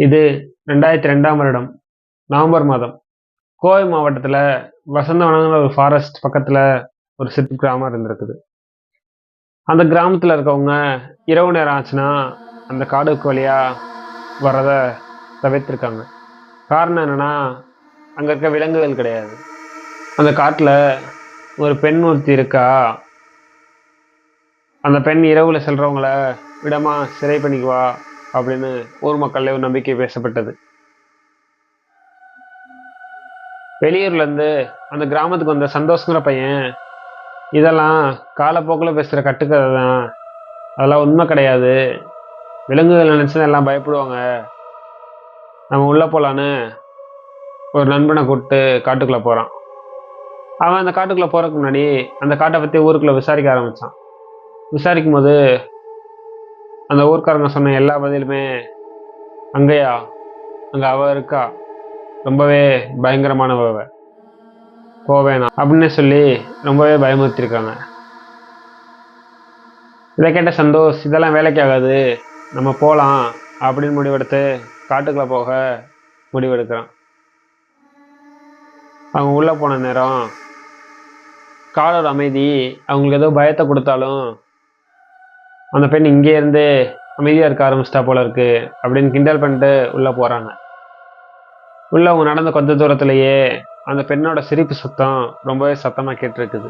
இது 2002ஆம் வருடம் நவம்பர் மாதம் கோவை மாவட்டத்தில் வசந்தவனங்கிற ஒரு ஃபாரஸ்ட் பக்கத்தில் ஒரு சிறு கிராமம் இருந்திருக்குது. அந்த கிராமத்தில் இருக்கவங்க இரவு நேரம் ஆச்சுன்னா அந்த காடுக்கு வழியாக வர்றதை தவிர்த்திருக்காங்க. காரணம் என்னென்னா, அங்கே இருக்க விலங்குகள் கிடையாது. அந்த காட்டில் ஒரு பெண் ஒருத்தி இருக்கா. அந்த பெண் இரவில் செல்றவங்கள விடமா சிறை பண்ணிக்குவா அப்படின்னு ஊர் மக்கள்ல ஒரு நம்பிக்கை பேசப்பட்டது. வெளியூர்லேருந்து அந்த கிராமத்துக்கு வந்த சந்தோஷங்கிற பையன், இதெல்லாம் காலப்போக்கில் பேசுகிற கட்டுக்கதை தான், அதெல்லாம் உண்மை கிடையாது, விலங்குகள் நினச்சி எல்லாம் பயப்படுவாங்க, நம்ம உள்ளே போகலான்னு ஒரு நண்பனை கூப்பிட்டு காட்டுக்குள்ளே போகிறான். அவன் அந்த காட்டுக்குள்ளே போகிறதுக்கு முன்னாடி அந்த காட்டை பற்றி ஊருக்குள்ளே விசாரிக்க ஆரம்பித்தான். விசாரிக்கும் போது அந்த ஊர்க்காரங்க சொன்ன எல்லா பதிலுமே, அங்கேயா, அங்கே அவ இருக்கா, ரொம்பவே பயங்கரமானவ, போவேணாம் அப்படின்னு சொல்லி ரொம்பவே பயமுறுத்திருக்காங்க. இதை கேட்ட சந்தோஷ், இதெல்லாம் வேலைக்கு ஆகாது, நம்ம போகலாம் அப்படின்னு முடிவெடுத்து காட்டுக்குள்ளே போக முடிவெடுக்கிறான். அவங்க உள்ளே போன நேரம் காடோட அமைதி அவங்களுக்கு ஏதோ பயத்தை கொடுத்தாலும், அந்த பெண் இங்கே இருந்து அமைதியாக இருக்க ஆரம்பிச்சிட்டா போல இருக்கு அப்படின்னு கிண்டல் பண்ணிட்டு உள்ளே போகிறாங்க. உள்ள அவங்க நடந்த கொஞ்ச தூரத்திலேயே அந்த பெண்ணோட சிரிப்பு சத்தம் ரொம்பவே சத்தமாக கேட்டிருக்குது.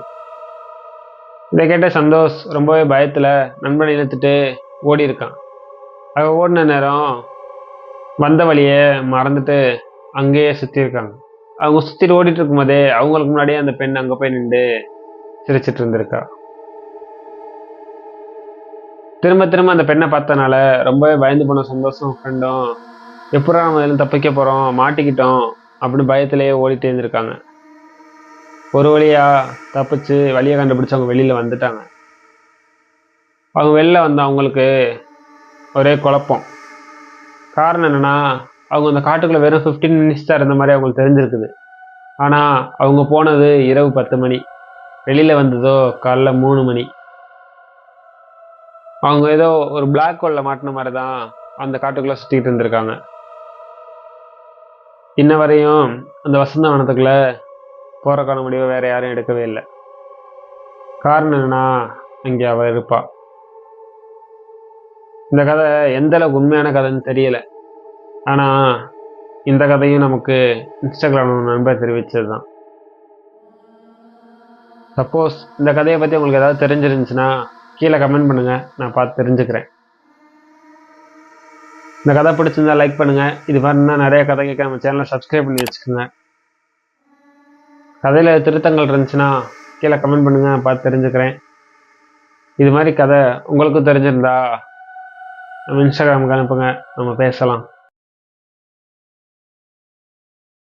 இதை கேட்ட சந்தோஷ் ரொம்பவே பயத்தில் நண்பனை இழுத்துட்டு ஓடி இருக்கான். அவன் ஓடின நேரம் வந்த வழியை மறந்துட்டு அங்கேயே சுற்றிருக்காங்க. அவங்க சுற்றிட்டு ஓடிட்டு இருக்கும் போதே அவங்களுக்கு முன்னாடியே அந்த பெண் அங்கே போய் நின்று சிரிச்சிட்டு இருந்திருக்கா. திரும்ப திரும்ப அந்த பெண்ணை பார்த்தனால ரொம்பவே பயந்து போன சந்தோஷம் ஃப்ரெண்டும், எப்படா நம்ம இதில் தப்பிக்க போகிறோம், மாட்டிக்கிட்டோம் அப்படின்னு பயத்திலேயே ஓடிட்டே இருந்திருக்காங்க. ஒரு வழியாக தப்பிச்சு வழியை கண்டுபிடிச்சு அவங்க வெளியில் வந்துட்டாங்க. அவங்க வெளில வந்து அவங்களுக்கு ஒரே குழப்பம். காரணம் என்னென்னா, அவங்க அந்த காட்டுக்குள்ளே வெறும் 15 மினிட்ஸ் தான் இருந்த மாதிரி அவங்களுக்கு தெரிஞ்சிருக்குது. ஆனால் அவங்க போனது இரவு 10 மணி, வெளியில் வந்ததோ காலைல 3 மணி. அவங்க ஏதோ ஒரு பிளாக் ஹோலில் மாட்டின மாதிரி தான் அந்த காட்டுக்குள்ளே சுற்றிக்கிட்டு இருந்திருக்காங்க. இன்ன வரையும் அந்த வசந்தவனத்துக்குள்ளே போகிறக்கான முடிவை வேறு யாரும் எடுக்கவே இல்லை. காரணம் என்னன்னா, இங்கே அவள் இருப்பா. இந்த கதை எந்த அளவுக்கு உண்மையான கதைன்னு தெரியல. ஆனால் இந்த கதையும் நமக்கு இன்ஸ்டாகிராமில் நண்பர் தெரிவித்தது தான். சப்போஸ் இந்த கதையை பற்றி உங்களுக்கு ஏதாவது தெரிஞ்சிருந்துச்சுன்னா கீழே கமெண்ட் பண்ணுங்கள், நான் பார்த்து தெரிஞ்சுக்கிறேன். இந்த கதை பிடிச்சிருந்தா லைக் பண்ணுங்கள். இது மாதிரினா நிறைய கதை கேட்க நம்ம சேனலை சப்ஸ்கிரைப் பண்ணி வச்சுக்கோங்க. கதையில் திருத்தங்கள் இருந்துச்சுன்னா கீழே கமெண்ட் பண்ணுங்கள், நான் பார்த்து தெரிஞ்சுக்கிறேன். இது மாதிரி கதை உங்களுக்கும் தெரிஞ்சிருந்தா நம்ம இன்ஸ்டாகிராமுக்கு அனுப்புங்க, நம்ம பேசலாம்.